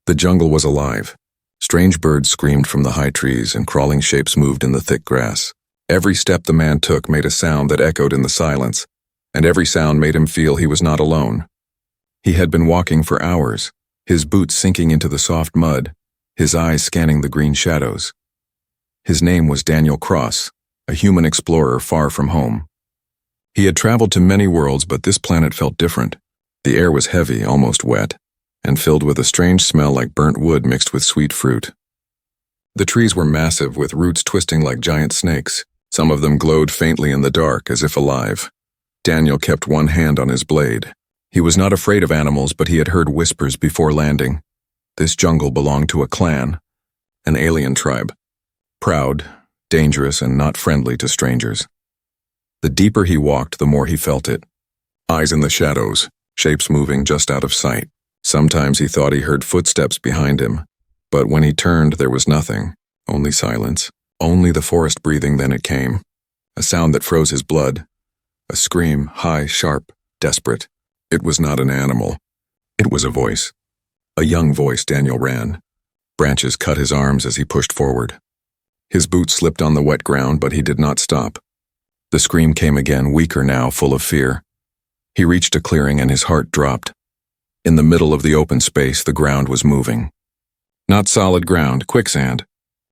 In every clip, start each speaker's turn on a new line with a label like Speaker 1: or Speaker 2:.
Speaker 1: The jungle was alive. Strange birds screamed from the high trees and crawling shapes moved in the thick grass. Every step the man took made a sound that echoed in the silence, and every sound made him feel he was not alone. He had been walking for hours, his boots sinking into the soft mud, his eyes scanning the green shadows. His name was Daniel Cross, a human explorer far from home. He had traveled to many worlds, but this planet felt different. The air was heavy, almost wet, and filled with a strange smell like burnt wood mixed with sweet fruit. The trees were massive, with roots twisting like giant snakes. Some of them glowed faintly in the dark, as if alive. Daniel kept one hand on his blade. He was not afraid of animals, but he had heard whispers before landing. This jungle belonged to a clan, an alien tribe. Proud, dangerous, and not friendly to strangers. The deeper he walked, the more he felt it. Eyes in the shadows, shapes moving just out of sight. Sometimes he thought he heard footsteps behind him, but when he turned there was nothing, only silence, only the forest breathing. Then it came, a sound that froze his blood, a scream, high, sharp, desperate. It was not an animal. It was a voice. A young voice. Daniel ran. Branches cut his arms as he pushed forward. His boots slipped on the wet ground, but he did not stop. The scream came again, weaker now, full of fear. He reached a clearing and his heart dropped. In the middle of the open space, the ground was moving. Not solid ground, quicksand.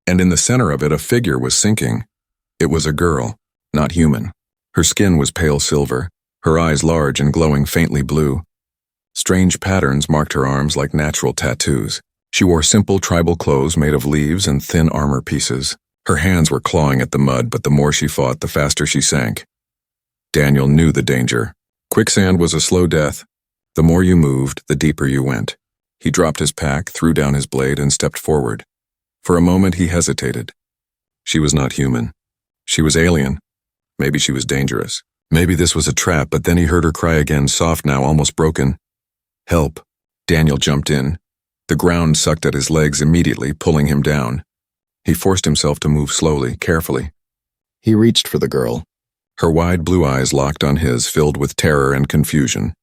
Speaker 1: And in the center of it, a figure was sinking. It was a girl, not human. Her skin was pale silver, her eyes large and glowing faintly blue. Strange patterns marked her arms like natural tattoos. She wore simple tribal clothes made of leaves and thin armor pieces. Her hands were clawing at the mud, but the more she fought, the faster she sank. Daniel knew the danger. Quicksand was a slow death. The more you moved, the deeper you went. He dropped his pack, threw down his blade, and stepped forward. For a moment he hesitated. She was not human. She was alien. Maybe she was dangerous. Maybe this was a trap, but then he heard her cry again, soft now, almost broken. Help. Daniel jumped in. The ground sucked at his legs immediately, pulling him down. He forced himself to move slowly, carefully. He reached for the girl. Her wide blue eyes locked on his, filled with terror and confusion.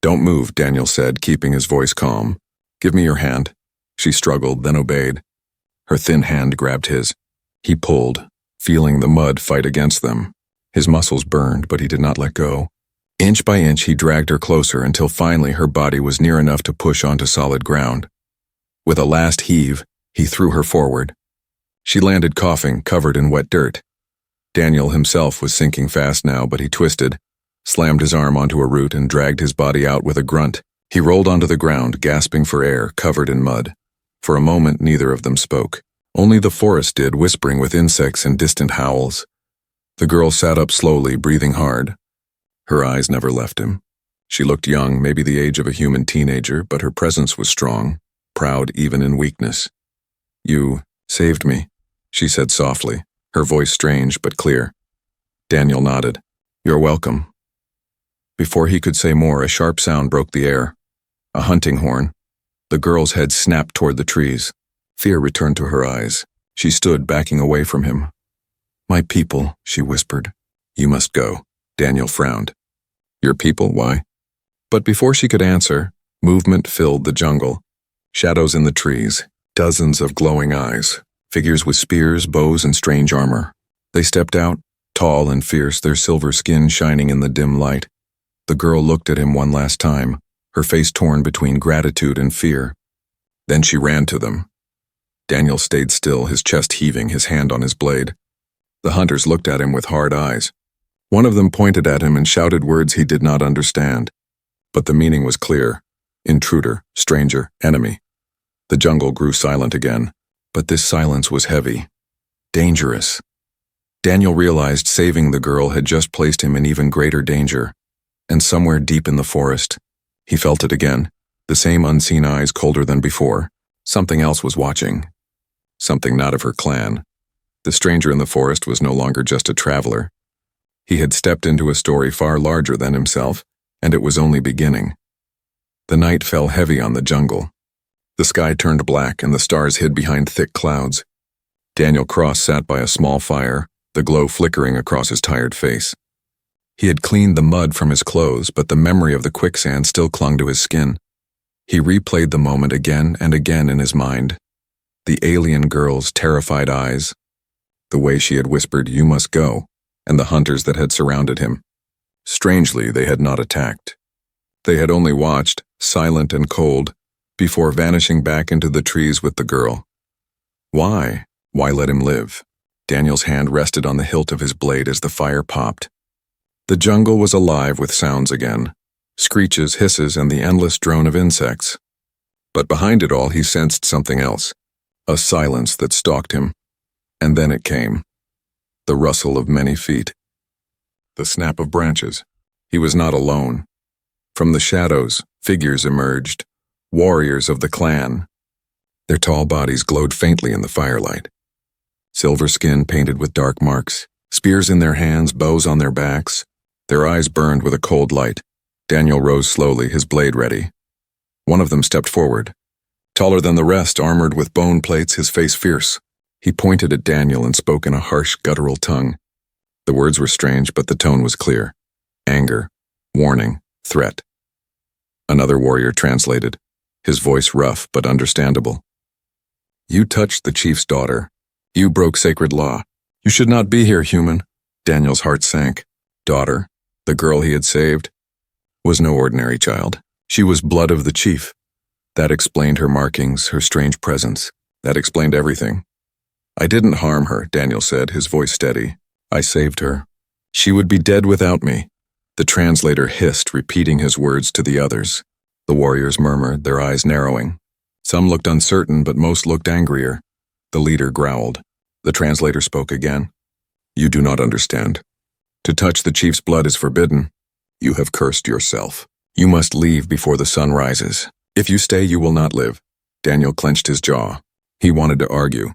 Speaker 1: "Don't move," Daniel said, keeping his voice calm. "Give me your hand." She struggled, then obeyed. Her thin hand grabbed his. He pulled, feeling the mud fight against them. His muscles burned, but he did not let go. Inch by inch, he dragged her closer until finally her body was near enough to push onto solid ground. With a last heave, he threw her forward. She landed coughing, covered in wet dirt. Daniel himself was sinking fast now, but he twisted, slammed his arm onto a root, and dragged his body out with a grunt. He rolled onto the ground, gasping for air, covered in mud. For a moment, neither of them spoke. Only the forest did, whispering with insects and distant howls. The girl sat up slowly, breathing hard. Her eyes never left him. She looked young, maybe the age of a human teenager, but her presence was strong, proud even in weakness. "You saved me," she said softly, her voice strange but clear. Daniel nodded. "You're welcome." Before he could say more, a sharp sound broke the air. A hunting horn. The girl's head snapped toward the trees. Fear returned to her eyes. She stood, backing away from him. "My people," she whispered. "You must go." Daniel frowned. "Your people? Why?" But before she could answer, movement filled the jungle. Shadows in the trees, dozens of glowing eyes, figures with spears, bows, and strange armor. They stepped out, tall and fierce, their silver skin shining in the dim light. The girl looked at him one last time, her face torn between gratitude and fear. Then she ran to them. Daniel stayed still, his chest heaving, his hand on his blade. The hunters looked at him with hard eyes. One of them pointed at him and shouted words he did not understand. But the meaning was clear. Intruder, stranger, enemy. The jungle grew silent again, but this silence was heavy, dangerous. Daniel realized saving the girl had just placed him in even greater danger. And somewhere deep in the forest, he felt it again, the same unseen eyes colder than before. Something else was watching. Something not of her clan. The stranger in the forest was no longer just a traveler. He had stepped into a story far larger than himself, and it was only beginning. The night fell heavy on the jungle. The sky turned black and the stars hid behind thick clouds. Daniel Cross sat by a small fire, the glow flickering across his tired face. He had cleaned the mud from his clothes, but the memory of the quicksand still clung to his skin. He replayed the moment again and again in his mind. The alien girl's terrified eyes, the way she had whispered, "You must go," and the hunters that had surrounded him. Strangely, they had not attacked. They had only watched, silent and cold, before vanishing back into the trees with the girl. Why? Why let him live? Daniel's hand rested on the hilt of his blade as the fire popped. The jungle was alive with sounds again, screeches, hisses, and the endless drone of insects. But behind it all, he sensed something else, a silence that stalked him. And then it came. The rustle of many feet. The snap of branches. He was not alone. From the shadows, figures emerged, warriors of the clan. Their tall bodies glowed faintly in the firelight. Silver skin painted with dark marks, spears in their hands, bows on their backs. Their eyes burned with a cold light. Daniel rose slowly, his blade ready. One of them stepped forward. Taller than the rest, armored with bone plates, his face fierce. He pointed at Daniel and spoke in a harsh, guttural tongue. The words were strange, but the tone was clear. Anger, warning, threat. Another warrior translated, his voice rough but understandable. "You touched the chief's daughter. You broke sacred law. You should not be here, human." Daniel's heart sank. Daughter, the girl he had saved, was no ordinary child. She was blood of the chief. That explained her markings, her strange presence. That explained everything. "I didn't harm her," Daniel said, his voice steady. "I saved her. She would be dead without me." The translator hissed, repeating his words to the others. The warriors murmured, their eyes narrowing. Some looked uncertain, but most looked angrier. The leader growled. The translator spoke again. "You do not understand. To touch the chief's blood is forbidden. You have cursed yourself. You must leave before the sun rises. If you stay, you will not live." Daniel clenched his jaw. He wanted to argue.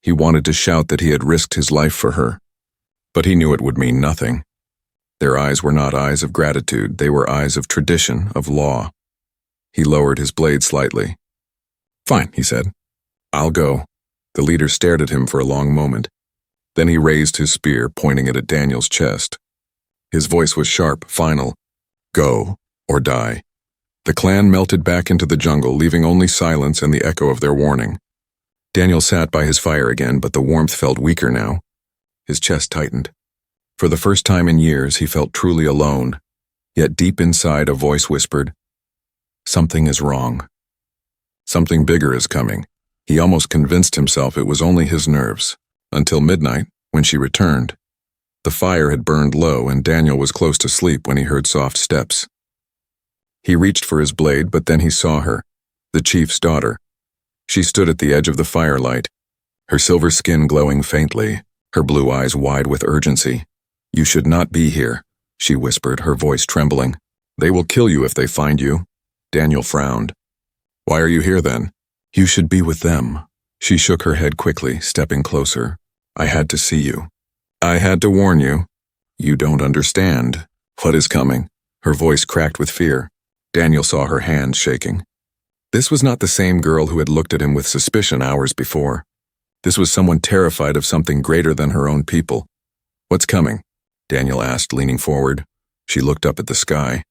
Speaker 1: He wanted to shout that he had risked his life for her. But he knew it would mean nothing. Their eyes were not eyes of gratitude, they were eyes of tradition, of law. He lowered his blade slightly. "Fine," he said. "I'll go." The leader stared at him for a long moment. Then he raised his spear, pointing it at Daniel's chest. His voice was sharp, final. "Go, or die." The clan melted back into the jungle, leaving only silence and the echo of their warning. Daniel sat by his fire again, but the warmth felt weaker now. His chest tightened. For the first time in years, he felt truly alone. Yet deep inside, a voice whispered, "Something is wrong. Something bigger is coming." He almost convinced himself it was only his nerves. Until midnight, when she returned. The fire had burned low, and Daniel was close to sleep when he heard soft steps. He reached for his blade, but then he saw her, the chief's daughter. She stood at the edge of the firelight, her silver skin glowing faintly, her blue eyes wide with urgency. "You should not be here," she whispered, her voice trembling. "They will kill you if they find you." Daniel frowned. "Why are you here then?" "You should be with them." She shook her head quickly, stepping closer. "I had to see you. I had to warn you. You don't understand. What is coming?" Her voice cracked with fear. Daniel saw her hands shaking. This was not the same girl who had looked at him with suspicion hours before. This was someone terrified of something greater than her own people. "What's coming?" Daniel asked, leaning forward. She looked up at the sky.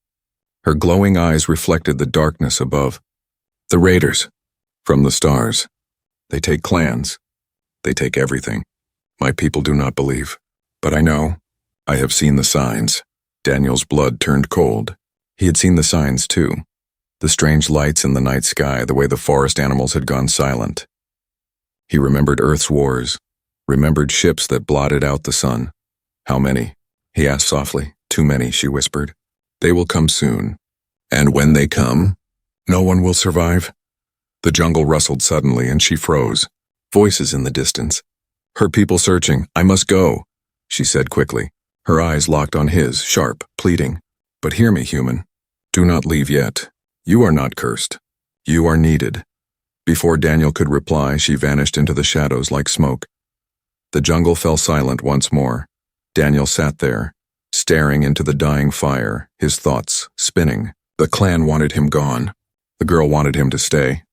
Speaker 1: Her glowing eyes reflected the darkness above. "The raiders. From the stars. They take clans. They take everything. My people do not believe. But I know. I have seen the signs." Daniel's blood turned cold. He had seen the signs too. The strange lights in the night sky, the way the forest animals had gone silent. He remembered Earth's wars, remembered ships that blotted out the sun. "How many?" he asked softly. "Too many," she whispered. "They will come soon. And when they come, no one will survive." The jungle rustled suddenly, and she froze. Voices in the distance. "Her people searching. I must go," she said quickly. Her eyes locked on his, sharp, pleading. "But hear me, human. Do not leave yet. You are not cursed. You are needed." Before Daniel could reply, she vanished into the shadows like smoke. The jungle fell silent once more. Daniel sat there, staring into the dying fire, his thoughts spinning. The clan wanted him gone. The girl wanted him to stay.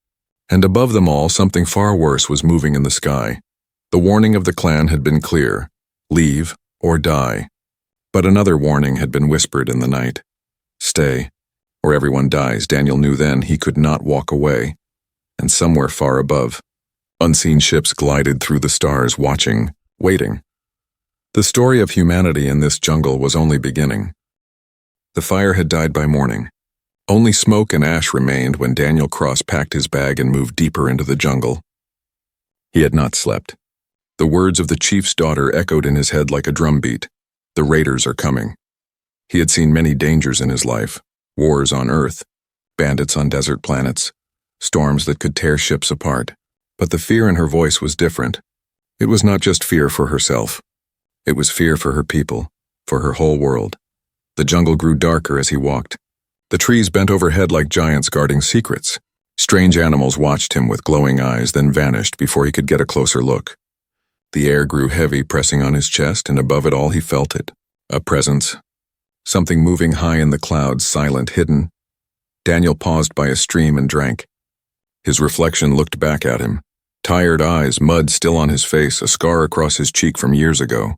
Speaker 1: And above them all, something far worse was moving in the sky. The warning of the clan had been clear: leave or die. But another warning had been whispered in the night: stay. or everyone dies. Daniel knew then he could not walk away. And somewhere far above, unseen ships glided through the stars, watching, waiting. The story of humanity in this jungle was only beginning. The fire had died by morning. Only smoke and ash remained when Daniel packed his bag and moved deeper into the jungle. He had not slept. The words of the chief's daughter echoed in his head like a drumbeat. The raiders are coming. He had seen many dangers in his life, wars on Earth, bandits on desert planets, storms that could tear ships apart. But the fear in her voice was different. It was not just fear for herself. It was fear for her people, for her whole world. The jungle grew darker as he walked. The trees bent overhead like giants guarding secrets. Strange animals watched him with glowing eyes, then vanished before he could get a closer look. The air grew heavy, pressing on his chest, and above it all he felt it. A presence. Something moving high in the clouds, silent, hidden. Daniel paused by a stream and drank. His reflection looked back at him. Tired eyes, mud still on his face, a scar across his cheek from years ago.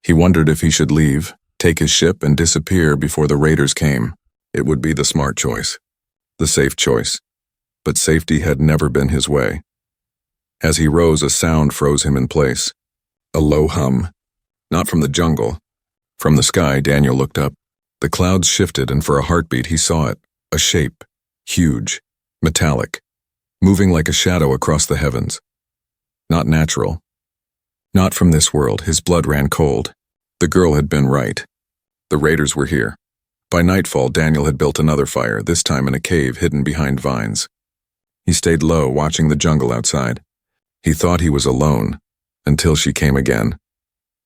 Speaker 1: He wondered if he should leave, take his ship, and disappear before the raiders came. It would be the smart choice. The safe choice. But safety had never been his way. As he rose, a sound froze him in place. A low hum. Not from the jungle. From the sky, Daniel looked up. The clouds shifted, and for a heartbeat he saw it. A shape. Huge. Metallic. Moving like a shadow across the heavens. Not natural. Not from this world. His blood ran cold. The girl had been right. The raiders were here. By nightfall, Daniel had built another fire, this time in a cave hidden behind vines. He stayed low, watching the jungle outside. He thought he was alone, until she came again.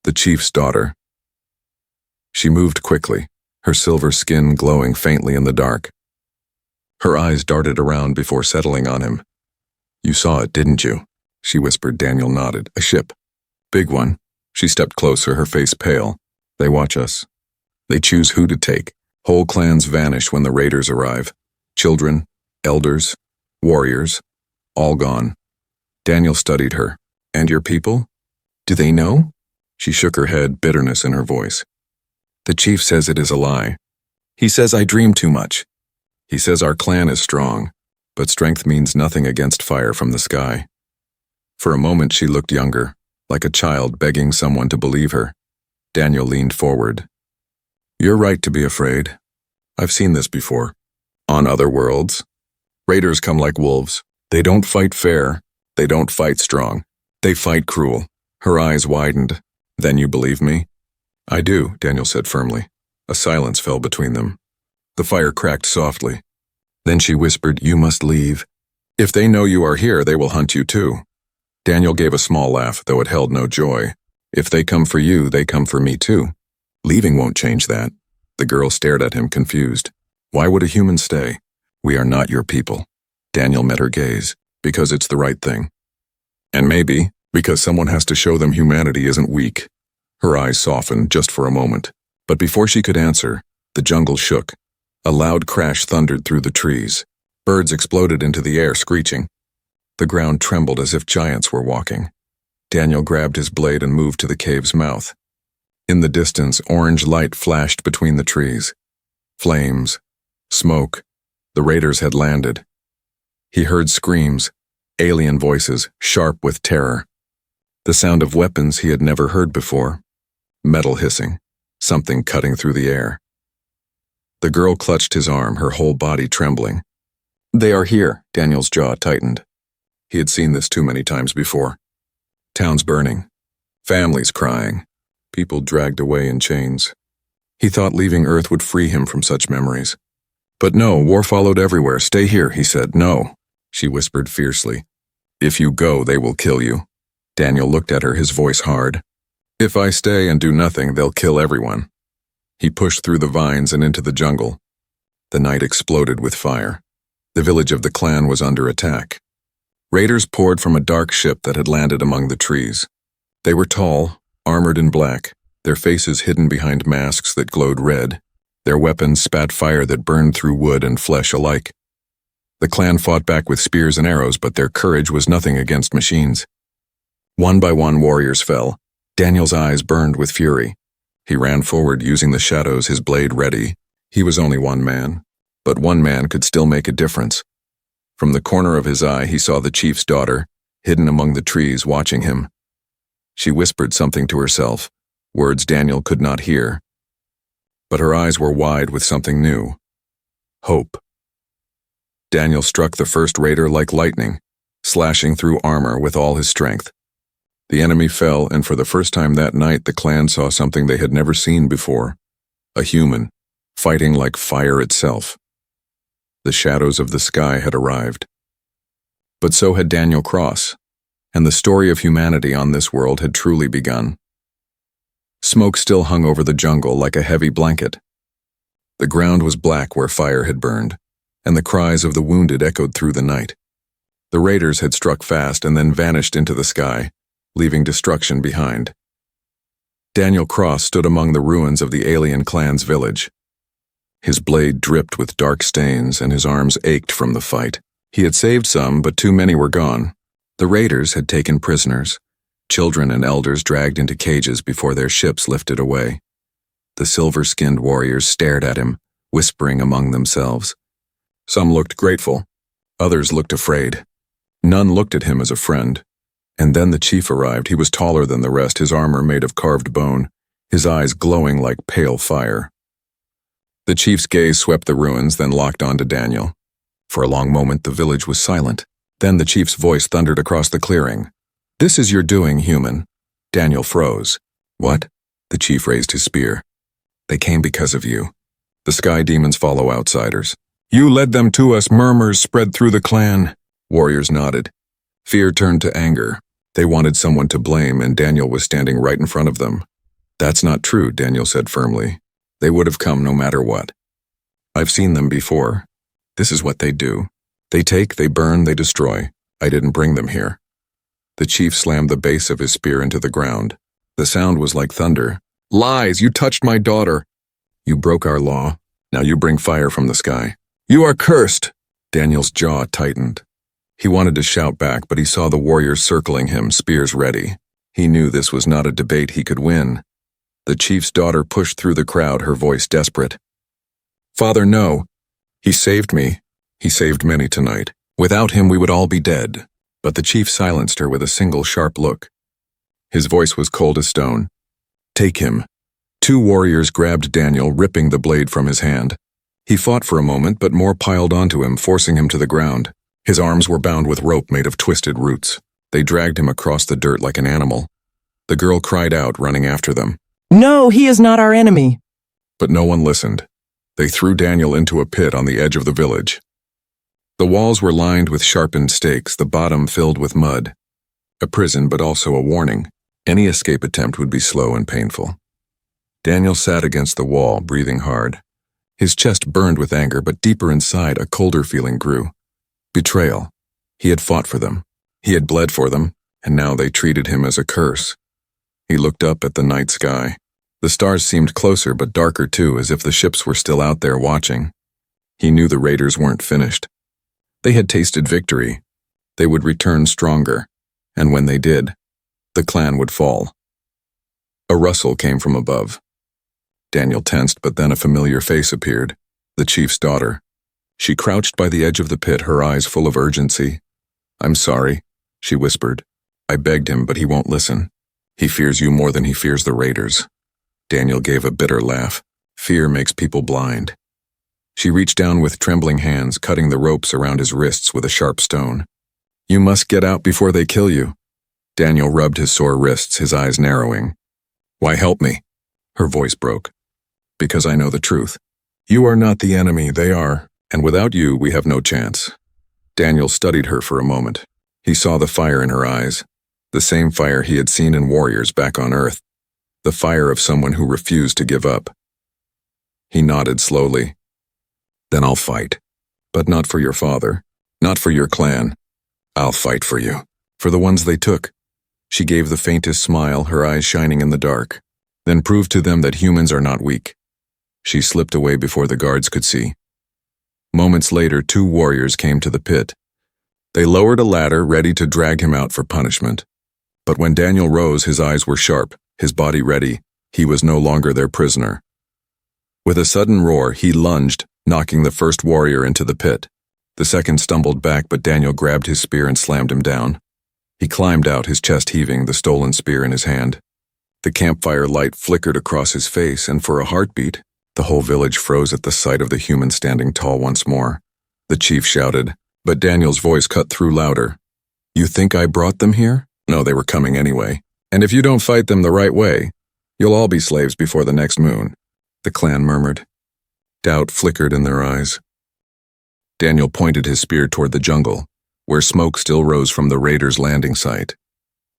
Speaker 1: The chief's daughter. She moved quickly, her silver skin glowing faintly in the dark. Her eyes darted around before settling on him. "You saw it, didn't you?" she whispered. Daniel nodded. "A ship. Big one." She stepped closer, her face pale. "They watch us. They choose who to take. Whole clans vanish when the raiders arrive. Children, elders, warriors, all gone." Daniel studied her. "And your people? Do they know?" She shook her head, bitterness in her voice. "The chief says it is a lie. He says I dream too much. He says our clan is strong, but strength means nothing against fire from the sky." For a moment she looked younger, like a child begging someone to believe her. Daniel leaned forward. "You're right to be afraid. I've seen this before. On other worlds. Raiders come like wolves. They don't fight fair. They don't fight strong. They fight cruel." Her eyes widened. "Then you believe me?" "I do," Daniel said firmly. A silence fell between them. The fire cracked softly. Then she whispered, "You must leave. If they know you are here, they will hunt you too." Daniel gave a small laugh, though it held no joy. "If they come for you, they come for me too. Leaving won't change that." The girl stared at him, confused. "Why would a human stay? We are not your people." Daniel met her gaze. "Because it's the right thing. And maybe because someone has to show them humanity isn't weak." Her eyes softened just for a moment. But before she could answer, the jungle shook. A loud crash thundered through the trees. Birds exploded into the air, screeching. The ground trembled as if giants were walking. Daniel grabbed his blade and moved to the cave's mouth. In the distance, orange light flashed between the trees. Flames. Smoke. The raiders had landed. He heard screams, alien voices, sharp with terror. The sound of weapons he had never heard before. Metal hissing, something cutting through the air. The girl clutched his arm, her whole body trembling. "They are here," Daniel's jaw tightened. He had seen this too many times before. Towns burning, families crying, people dragged away in chains. He thought leaving Earth would free him from such memories. But no, war followed everywhere. "Stay here," he said. "No," she whispered fiercely. "If you go, they will kill you." Daniel looked at her, his voice hard. "If I stay and do nothing, they'll kill everyone." He pushed through the vines and into the jungle. The night exploded with fire. The village of the clan was under attack. Raiders poured from a dark ship that had landed among the trees. They were tall, armored in black, their faces hidden behind masks that glowed red. Their weapons spat fire that burned through wood and flesh alike. The clan fought back with spears and arrows, but their courage was nothing against machines. One by one, warriors fell. Daniel's eyes burned with fury. He ran forward, using the shadows, his blade ready. He was only one man, But one man could still make a difference. From the corner of his eye, he saw the chief's daughter, hidden among the trees, watching him. She whispered something to herself, words Daniel could not hear. But her eyes were wide with something new. Hope. Daniel struck the first raider like lightning, slashing through armor with all his strength. The enemy fell, and for the first time that night the clan saw something they had never seen before. A human, fighting like fire itself. The shadows of the sky had arrived. But so had Daniel Cross, and the story of humanity on this world had truly begun. Smoke still hung over the jungle like a heavy blanket. The ground was black where fire had burned, and the cries of the wounded echoed through the night. The raiders had struck fast and then vanished into the sky, leaving destruction behind. Daniel Cross stood among the ruins of the alien clan's village. His blade dripped with dark stains and his arms ached from the fight. He had saved some, but too many were gone. The raiders had taken prisoners, children and elders dragged into cages before their ships lifted away. The silver-skinned warriors stared at him, whispering among themselves. Some looked grateful, others looked afraid. None looked at him as a friend. And then the chief arrived. He was taller than the rest, his armor made of carved bone, his eyes glowing like pale fire. The chief's gaze swept the ruins, then locked onto Daniel. For a long moment the village was silent. Then the chief's voice thundered across the clearing. "This is your doing, human." Daniel froze. "What?" The chief raised his spear. "They came because of you. The sky demons follow outsiders. You led them to us." Murmurs spread through the clan. Warriors nodded. Fear turned to anger. They wanted someone to blame, and Daniel was standing right in front of them. "That's not true," Daniel said firmly. "They would have come no matter what. I've seen them before. This is what they do. They take, they burn, they destroy. I didn't bring them here." The chief slammed the base of his spear into the ground. The sound was like thunder. "Lies! You touched my daughter! You broke our law. Now you bring fire from the sky. You are cursed!" Daniel's jaw tightened. He wanted to shout back, but he saw the warriors circling him, spears ready. He knew this was not a debate he could win. The chief's daughter pushed through the crowd, her voice desperate. "Father, no. He saved me. He saved many tonight. Without him we would all be dead." But the chief silenced her with a single sharp look. His voice was cold as stone. "Take him." Two warriors grabbed Daniel, ripping the blade from his hand. He fought for a moment, but more piled onto him, forcing him to the ground. His arms were bound with rope made of twisted roots. They dragged him across the dirt like an animal. The girl cried out, running after them.
Speaker 2: "No, he is not our enemy."
Speaker 1: But no one listened. They threw Daniel into a pit on the edge of the village. The walls were lined with sharpened stakes, the bottom filled with mud. A prison, but also a warning. Any escape attempt would be slow and painful. Daniel sat against the wall, breathing hard. His chest burned with anger, but deeper inside, a colder feeling grew. Betrayal. He had fought for them. He had bled for them, and now they treated him as a curse. He looked up at the night sky. The stars seemed closer, but darker too, as if the ships were still out there watching. He knew the raiders weren't finished. They had tasted victory. They would return stronger, and when they did, the clan would fall. A rustle came from above. Daniel tensed, but then a familiar face appeared, the chief's daughter. She crouched by the edge of the pit, her eyes full of urgency. "I'm sorry," she whispered. "I begged him, but he won't listen. He fears you more than he fears the raiders." Daniel gave a bitter laugh. Fear makes people blind. She reached down with trembling hands, cutting the ropes around his wrists with a sharp stone. "You must get out before they kill you." Daniel rubbed his sore wrists, his eyes narrowing. "Why help me?" Her voice broke. "Because I know the truth. You are not the enemy, they are. And without you, we have no chance." Daniel studied her for a moment. He saw the fire in her eyes, the same fire he had seen in warriors back on Earth, the fire of someone who refused to give up. He nodded slowly. "Then I'll fight. But not for your father, not for your clan. I'll fight for you, for the ones they took." She gave the faintest smile, her eyes shining in the dark. "Then prove to them that humans are not weak." She slipped away before the guards could see. Moments later, two warriors came to the pit. They lowered a ladder, ready to drag him out for punishment. But when Daniel rose, his eyes were sharp, his body ready. He was no longer their prisoner. With a sudden roar, he lunged, knocking the first warrior into the pit. The second stumbled back, but Daniel grabbed his spear and slammed him down. He climbed out, his chest heaving, the stolen spear in his hand. The campfire light flickered across his face, and for a heartbeat, the whole village froze at the sight of the human standing tall once more. The chief shouted, but Daniel's voice cut through louder. "You think I brought them here? No, they were coming anyway. And if you don't fight them the right way, you'll all be slaves before the next moon," the clan murmured. Doubt flickered in their eyes. Daniel pointed his spear toward the jungle, where smoke still rose from the raiders' landing site.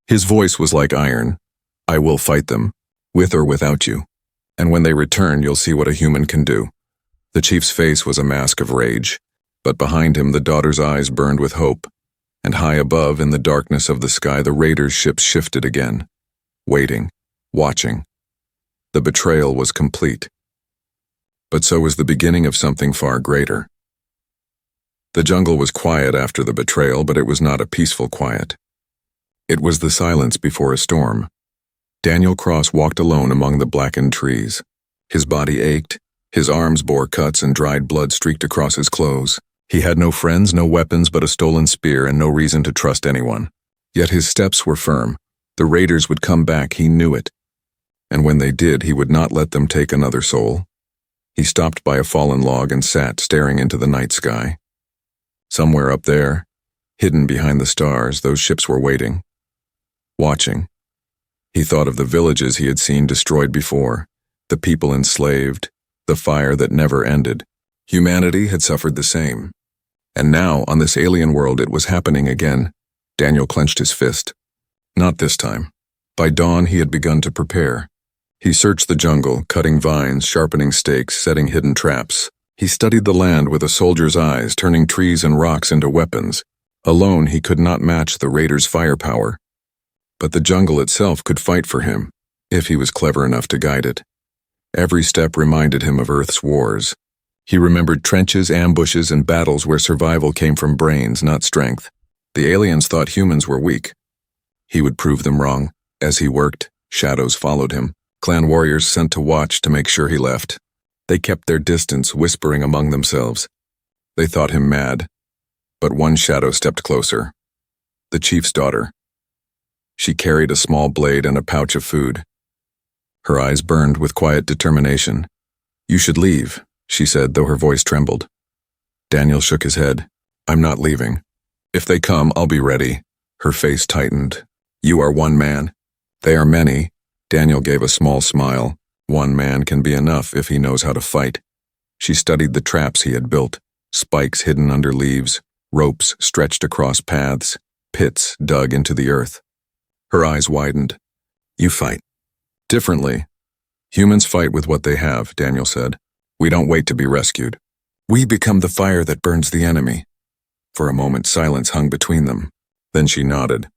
Speaker 1: His voice was like iron. "I will fight them, with or without you. And when they return, you'll see what a human can do." The chief's face was a mask of rage, but behind him the daughter's eyes burned with hope, and high above in the darkness of the sky the raiders' ships shifted again, waiting, watching. The betrayal was complete. But so was the beginning of something far greater. The jungle was quiet after the betrayal, but it was not a peaceful quiet. It was the silence before a storm. Daniel Cross walked alone among the blackened trees. His body ached, his arms bore cuts, and dried blood streaked across his clothes. He had no friends, no weapons but a stolen spear, and no reason to trust anyone. Yet his steps were firm. The raiders would come back, he knew it. And when they did, he would not let them take another soul. He stopped by a fallen log and sat, staring into the night sky. Somewhere up there, hidden behind the stars, those ships were waiting, watching. He thought of the villages he had seen destroyed before, the people enslaved, the fire that never ended. Humanity had suffered the same. And now, on this alien world, it was happening again. Daniel clenched his fist. Not this time. By dawn, he had begun to prepare. He searched the jungle, cutting vines, sharpening stakes, setting hidden traps. He studied the land with a soldier's eyes, turning trees and rocks into weapons. Alone, he could not match the raiders' firepower. But the jungle itself could fight for him, if he was clever enough to guide it. Every step reminded him of Earth's wars. He remembered trenches, ambushes, and battles where survival came from brains, not strength. The aliens thought humans were weak. He would prove them wrong. As he worked, shadows followed him, clan warriors sent to watch to make sure he left. They kept their distance, whispering among themselves. They thought him mad. But one shadow stepped closer. The chief's daughter. She carried a small blade and a pouch of food. Her eyes burned with quiet determination. "You should leave," she said, though her voice trembled. Daniel shook his head. "I'm not leaving. If they come, I'll be ready." Her face tightened. "You are one man. They are many." Daniel gave a small smile. One man can be enough if he knows how to fight. She studied the traps he had built, spikes hidden under leaves, ropes stretched across paths, pits dug into the earth. Her eyes widened. "You fight differently. Humans fight with what they have," Daniel said. "We don't wait to be rescued. We become the fire that burns the enemy." For a moment, silence hung between them. Then she nodded.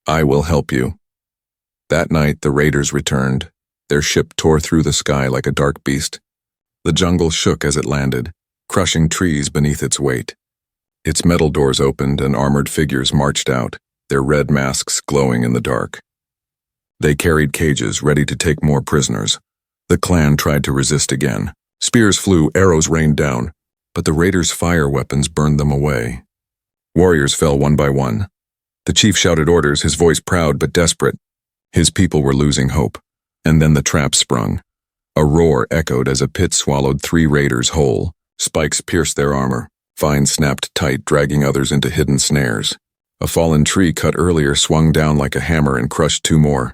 Speaker 1: "I will help you." That night, the raiders returned. Their ship tore through the sky like a dark beast. The jungle shook as it landed, crushing trees beneath its weight. Its metal doors opened and armored figures marched out, their red masks glowing in the dark. They carried cages, ready to take more prisoners. The clan tried to resist again. Spears flew, arrows rained down, but the raiders' fire weapons burned them away. Warriors fell one by one. The chief shouted orders, his voice proud but desperate. His people were losing hope. And then the trap sprung. A roar echoed as a pit swallowed 3 raiders whole. Spikes pierced their armor. Vines snapped tight, dragging others into hidden snares. A fallen tree cut earlier swung down like a hammer and crushed 2 more.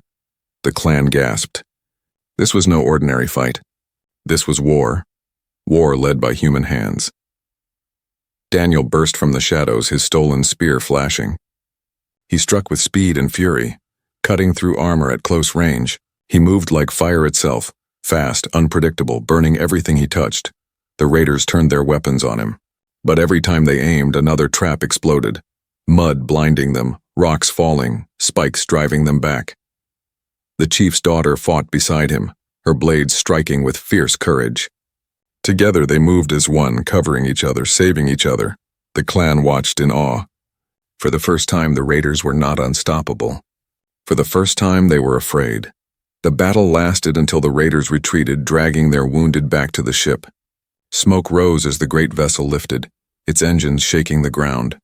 Speaker 1: The clan gasped. This was no ordinary fight. This was war. War led by human hands. Daniel burst from the shadows, his stolen spear flashing. He struck with speed and fury, cutting through armor at close range. He moved like fire itself, fast, unpredictable, burning everything he touched. The raiders turned their weapons on him. But every time they aimed, another trap exploded. Mud blinding them, rocks falling, spikes driving them back. The chief's daughter fought beside him, her blades striking with fierce courage. Together they moved as one, covering each other, saving each other. The clan watched in awe. For the first time, the raiders were not unstoppable. For the first time, they were afraid. The battle lasted until the raiders retreated, dragging their wounded back to the ship. Smoke rose as the great vessel lifted, its engines shaking the ground.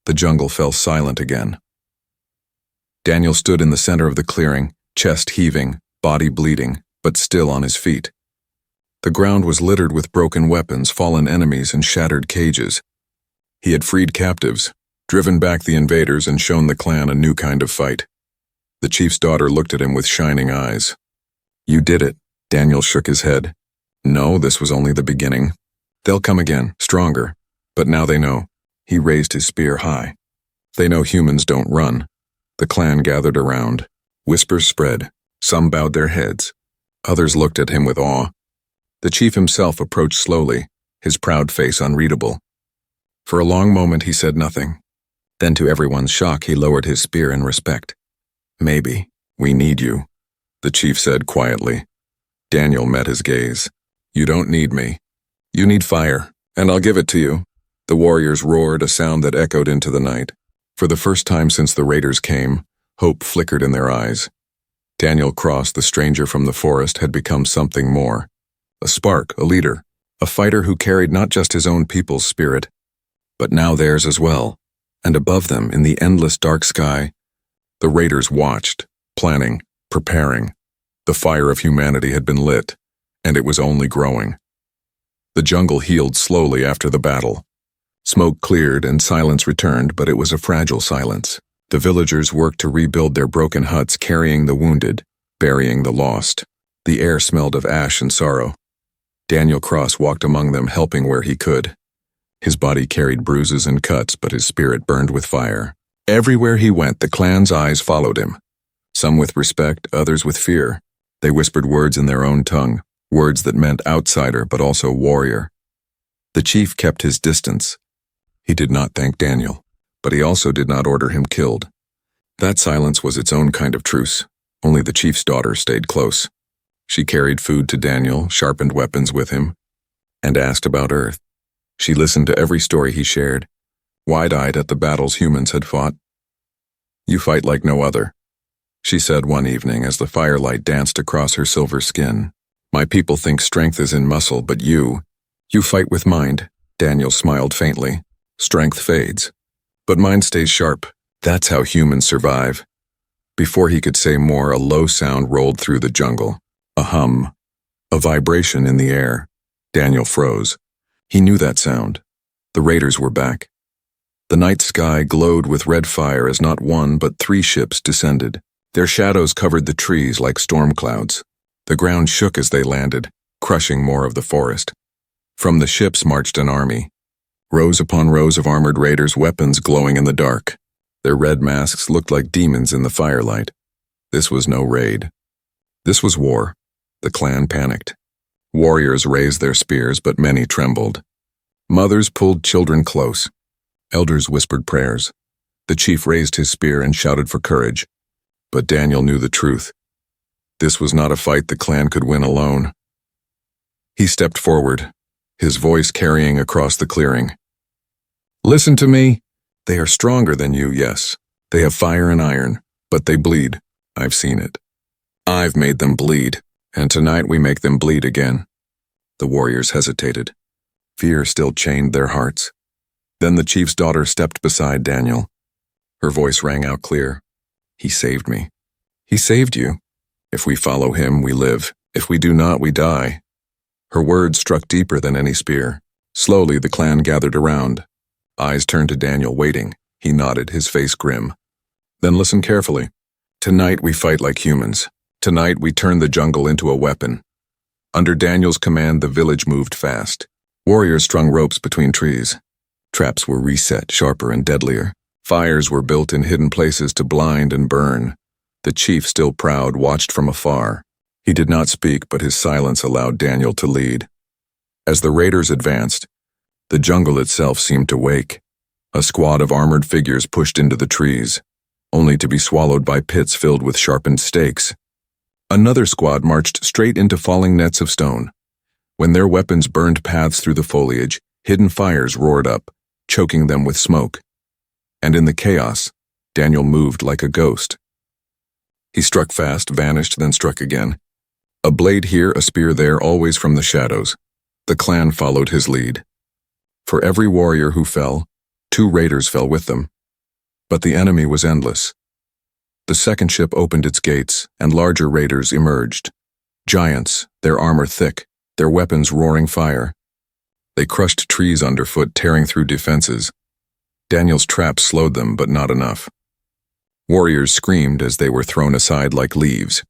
Speaker 1: The jungle fell silent again. Daniel stood in the center of the clearing, chest heaving, body bleeding, but still on his feet. The ground was littered with broken weapons, fallen enemies, and shattered cages. He had freed captives, driven back the invaders, and shown the clan a new kind of fight. The chief's daughter looked at him with shining eyes. "You did it." Daniel shook his head. "No, this was only the beginning. They'll come again, stronger. But now they know." He raised his spear high. "They know humans don't run." The clan gathered around. Whispers spread. Some bowed their heads. Others looked at him with awe. The chief himself approached slowly, his proud face unreadable. For a long moment he said nothing. Then, to everyone's shock, he lowered his spear in respect. "Maybe. We need you," the chief said quietly. Daniel met his gaze. "You don't need me. You need fire, and I'll give it to you." The warriors roared, a sound that echoed into the night. For the first time since the raiders came, hope flickered in their eyes. Daniel Cross, the stranger from the forest, had become something more. A spark, a leader, a fighter who carried not just his own people's spirit, but now theirs as well. And above them, in the endless dark sky, the raiders watched, planning, preparing. The fire of humanity had been lit, and it was only growing. The jungle healed slowly after the battle. Smoke cleared and silence returned, but it was a fragile silence. The villagers worked to rebuild their broken huts, carrying the wounded, burying the lost. The air smelled of ash and sorrow. Daniel Cross walked among them, helping where he could. His body carried bruises and cuts, but his spirit burned with fire. Everywhere he went, the clan's eyes followed him. Some with respect, others with fear. They whispered words in their own tongue, words that meant outsider but also warrior. The chief kept his distance. He did not thank Daniel, but he also did not order him killed. That silence was its own kind of truce. Only the chief's daughter stayed close. She carried food to Daniel, sharpened weapons with him, and asked about Earth. She listened to every story he shared, wide-eyed at the battles humans had fought. "You fight like no other," she said one evening as the firelight danced across her silver skin. "My people think strength is in muscle, but you fight with mind." Daniel smiled faintly. "Strength fades, but mind stays sharp. That's how humans survive." Before he could say more, a low sound rolled through the jungle. A hum, a vibration in the air. Daniel froze. He knew that sound. The raiders were back. The night sky glowed with red fire as not one but 3 ships descended. Their shadows covered the trees like storm clouds. The ground shook as they landed, crushing more of the forest. From the ships marched an army. Rows upon rows of armored raiders, weapons glowing in the dark. Their red masks looked like demons in the firelight. This was no raid. This was war. The clan panicked. Warriors raised their spears, but many trembled. Mothers pulled children close. Elders whispered prayers. The chief raised his spear and shouted for courage. But Daniel knew the truth. This was not a fight the clan could win alone. He stepped forward, his voice carrying across the clearing. "Listen to me. They are stronger than you, yes. They have fire and iron, but they bleed. I've seen it. I've made them bleed, and tonight we make them bleed again." The warriors hesitated. Fear still chained their hearts. Then the chief's daughter stepped beside Daniel. Her voice rang out clear. "He saved me. He saved you. If we follow him, we live. If we do not, we die." Her words struck deeper than any spear. Slowly, the clan gathered around. Eyes turned to Daniel, waiting. He nodded, his face grim. "Then listen carefully. Tonight we fight like humans. Tonight we turn the jungle into a weapon." Under Daniel's command, the village moved fast. Warriors strung ropes between trees. Traps were reset, sharper and deadlier. Fires were built in hidden places to blind and burn. The chief, still proud, watched from afar. He did not speak, but his silence allowed Daniel to lead. As the raiders advanced, the jungle itself seemed to wake. A squad of armored figures pushed into the trees, only to be swallowed by pits filled with sharpened stakes. Another squad marched straight into falling nets of stone. When their weapons burned paths through the foliage, hidden fires roared up, choking them with smoke. And in the chaos, Daniel moved like a ghost. He struck fast, vanished, then struck again. A blade here, a spear there, always from the shadows. The clan followed his lead. For every warrior who fell, 2 raiders fell with them. But the enemy was endless. The second ship opened its gates, and larger raiders emerged. Giants, their armor thick, their weapons roaring fire. They crushed trees underfoot, tearing through defenses. Daniel's traps slowed them, but not enough. Warriors screamed as they were thrown aside like leaves.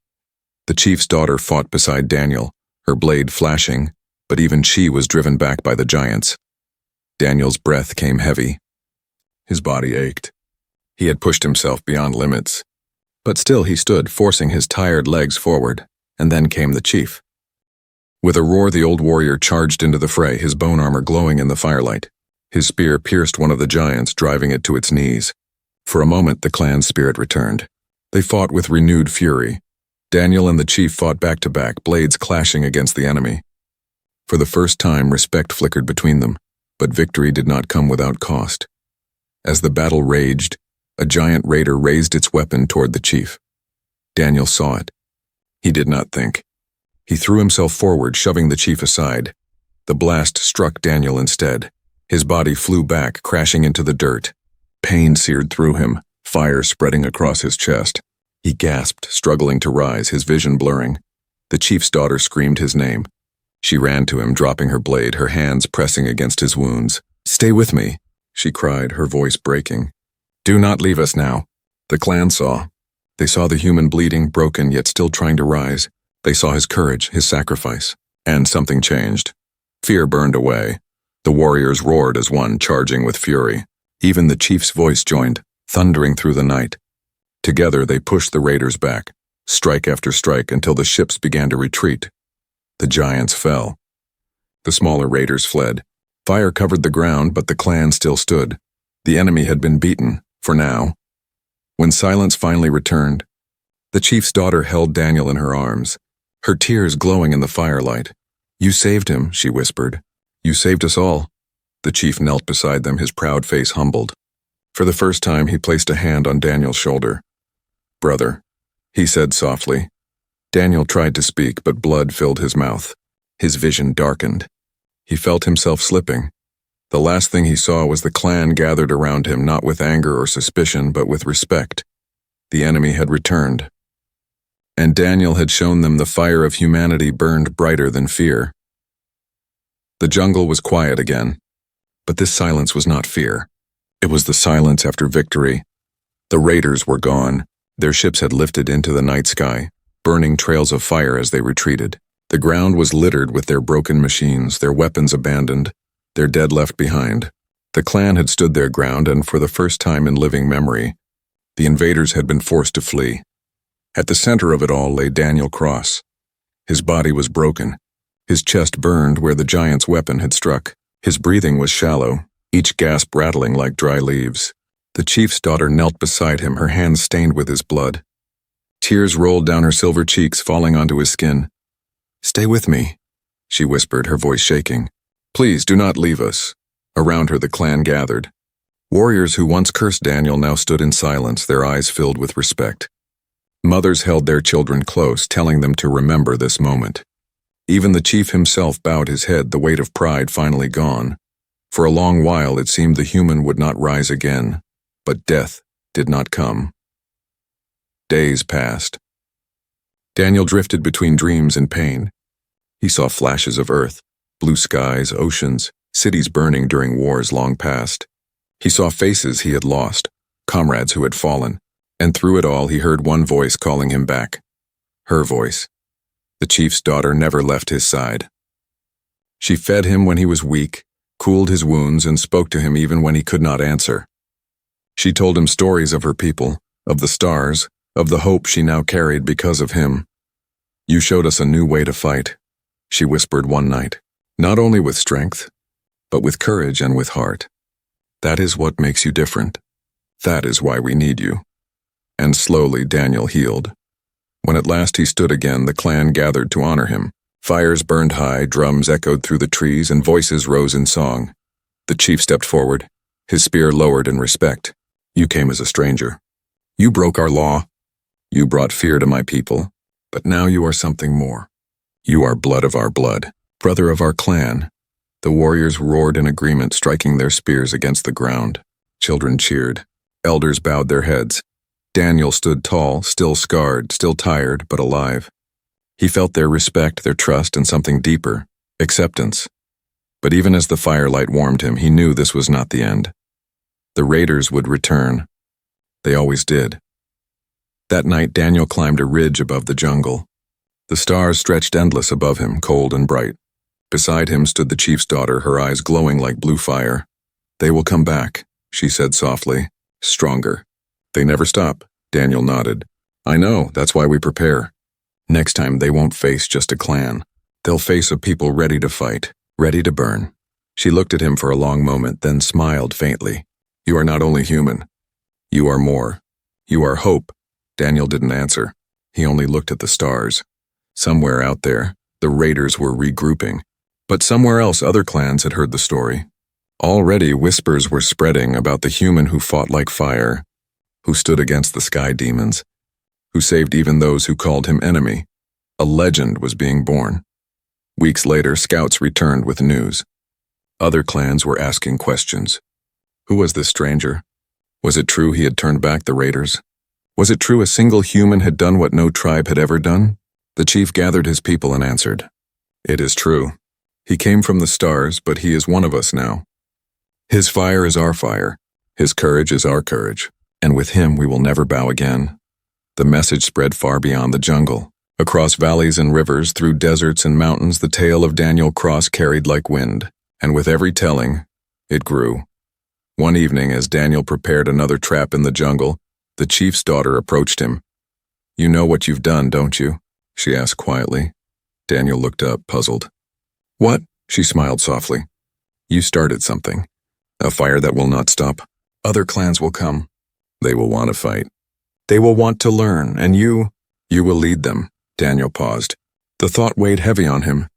Speaker 1: The chief's daughter fought beside Daniel, her blade flashing, but even she was driven back by the giants. Daniel's breath came heavy. His body ached. He had pushed himself beyond limits. But still he stood, forcing his tired legs forward, and then came the chief. With a roar, the old warrior charged into the fray, his bone armor glowing in the firelight. His spear pierced one of the giants, driving it to its knees. For a moment, the clan's spirit returned. They fought with renewed fury. Daniel and the chief fought back to back, blades clashing against the enemy. For the first time, respect flickered between them, but victory did not come without cost. As the battle raged, a giant raider raised its weapon toward the chief. Daniel saw it. He did not think. He threw himself forward, shoving the chief aside. The blast struck Daniel instead. His body flew back, crashing into the dirt. Pain seared through him, fire spreading across his chest. He gasped, struggling to rise, his vision blurring. The chief's daughter screamed his name. She ran to him, dropping her blade, her hands pressing against his wounds. "Stay with me," she cried, her voice breaking. "Do not leave us now." The clan saw. They saw the human bleeding, broken, yet still trying to rise. They saw his courage, his sacrifice. And something changed. Fear burned away. The warriors roared as one, charging with fury. Even the chief's voice joined, thundering through the night. Together they pushed the raiders back, strike after strike, until the ships began to retreat. The giants fell. The smaller raiders fled. Fire covered the ground, but the clan still stood. The enemy had been beaten, for now. When silence finally returned, the chief's daughter held Daniel in her arms, her tears glowing in the firelight. "You saved him," she whispered. "You saved us all." The chief knelt beside them, his proud face humbled. For the first time, he placed a hand on Daniel's shoulder. "Brother," he said softly. Daniel tried to speak, but blood filled his mouth. His vision darkened. He felt himself slipping. The last thing he saw was the clan gathered around him, not with anger or suspicion, but with respect. The enemy had returned. And Daniel had shown them the fire of humanity burned brighter than fear. The jungle was quiet again, but this silence was not fear. It was the silence after victory. The raiders were gone. Their ships had lifted into the night sky, burning trails of fire as they retreated. The ground was littered with their broken machines, their weapons abandoned, their dead left behind. The clan had stood their ground, and for the first time in living memory, the invaders had been forced to flee. At the center of it all lay Daniel Cross. His body was broken. His chest burned where the giant's weapon had struck. His breathing was shallow, each gasp rattling like dry leaves. The chief's daughter knelt beside him, her hands stained with his blood. Tears rolled down her silver cheeks, falling onto his skin. "Stay with me," she whispered, her voice shaking. "Please do not leave us." Around her the clan gathered. Warriors who once cursed Daniel now stood in silence, their eyes filled with respect. Mothers held their children close, telling them to remember this moment. Even the chief himself bowed his head, the weight of pride finally gone. For a long while it seemed the human would not rise again, but death did not come. Days passed. Daniel drifted between dreams and pain. He saw flashes of earth, blue skies, oceans, cities burning during wars long past. He saw faces he had lost, comrades who had fallen, and through it all he heard one voice calling him back. Her voice. The chief's daughter never left his side. She fed him when he was weak, cooled his wounds, and spoke to him even when he could not answer. She told him stories of her people, of the stars, of the hope she now carried because of him. "You showed us a new way to fight," she whispered one night. "Not only with strength, but with courage and with heart. That is what makes you different. That is why we need you." And slowly Daniel healed. When at last he stood again, the clan gathered to honor him. Fires burned high, drums echoed through the trees, and voices rose in song. The chief stepped forward, his spear lowered in respect. "You came as a stranger. You broke our law. You brought fear to my people, but now you are something more. You are blood of our blood." Brother of our clan." The warriors roared in agreement, striking their spears against the ground. Children cheered. Elders bowed their heads. Daniel stood tall, still scarred, still tired, but alive. He felt their respect, their trust, and something deeper, acceptance. But even as the firelight warmed him, he knew this was not the end. The raiders would return. They always did. That night, Daniel climbed a ridge above the jungle. The stars stretched endless above him, cold and bright. Beside him stood the chief's daughter, her eyes glowing like blue fire. "They will come back," she said softly, "stronger." "They never stop," Daniel nodded. "I know, that's why we prepare. Next time they won't face just a clan. They'll face a people ready to fight, ready to burn." She looked at him for a long moment, then smiled faintly. "You are not only human. You are more. You are hope." Daniel didn't answer. He only looked at the stars. Somewhere out there, the raiders were regrouping. But somewhere else, other clans had heard the story. Already, whispers were spreading about the human who fought like fire, who stood against the sky demons, who saved even those who called him enemy. A legend was being born. Weeks later, scouts returned with news. Other clans were asking questions. Who was this stranger? Was it true he had turned back the raiders? Was it true a single human had done what no tribe had ever done? The chief gathered his people and answered, "It is true. He came from the stars, but he is one of us now. His fire is our fire. His courage is our courage. And with him we will never bow again." The message spread far beyond the jungle. Across valleys and rivers, through deserts and mountains, the tale of Daniel Cross carried like wind. And with every telling, it grew. One evening, as Daniel prepared another trap in the jungle, the chief's daughter approached him. "You know what you've done, don't you?" she asked quietly. Daniel looked up, puzzled. "What?" she smiled softly. "You started something. A fire that will not stop. Other clans will come. They will want to fight. They will want to learn, and you will lead them." Daniel paused. The thought weighed heavy on him.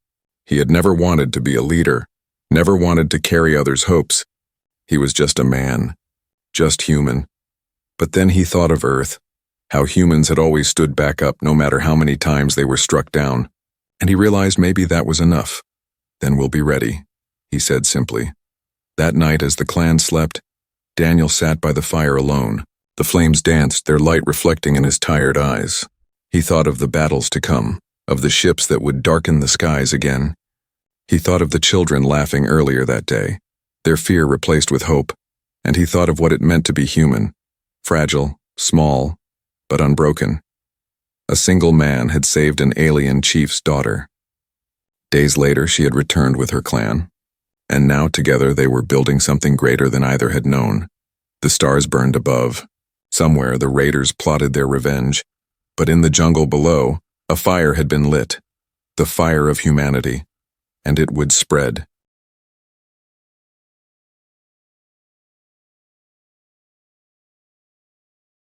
Speaker 1: He had never wanted to be a leader, never wanted to carry others' hopes. He was just a man, just human. But then he thought of Earth, how humans had always stood back up no matter how many times they were struck down, and he realized maybe that was enough. "Then we'll be ready," he said simply. That night, as the clan slept, Daniel sat by the fire alone. The flames danced, their light reflecting in his tired eyes. He thought of the battles to come, of the ships that would darken the skies again. He thought of the children laughing earlier that day, their fear replaced with hope, and he thought of what it meant to be human, fragile, small, but unbroken. A single man had saved an alien chief's daughter. Days later, she had returned with her clan, and now together they were building something greater than either had known. The stars burned above. Somewhere the raiders plotted their revenge, but in the jungle below, a fire had been lit, the fire of humanity, and it would spread.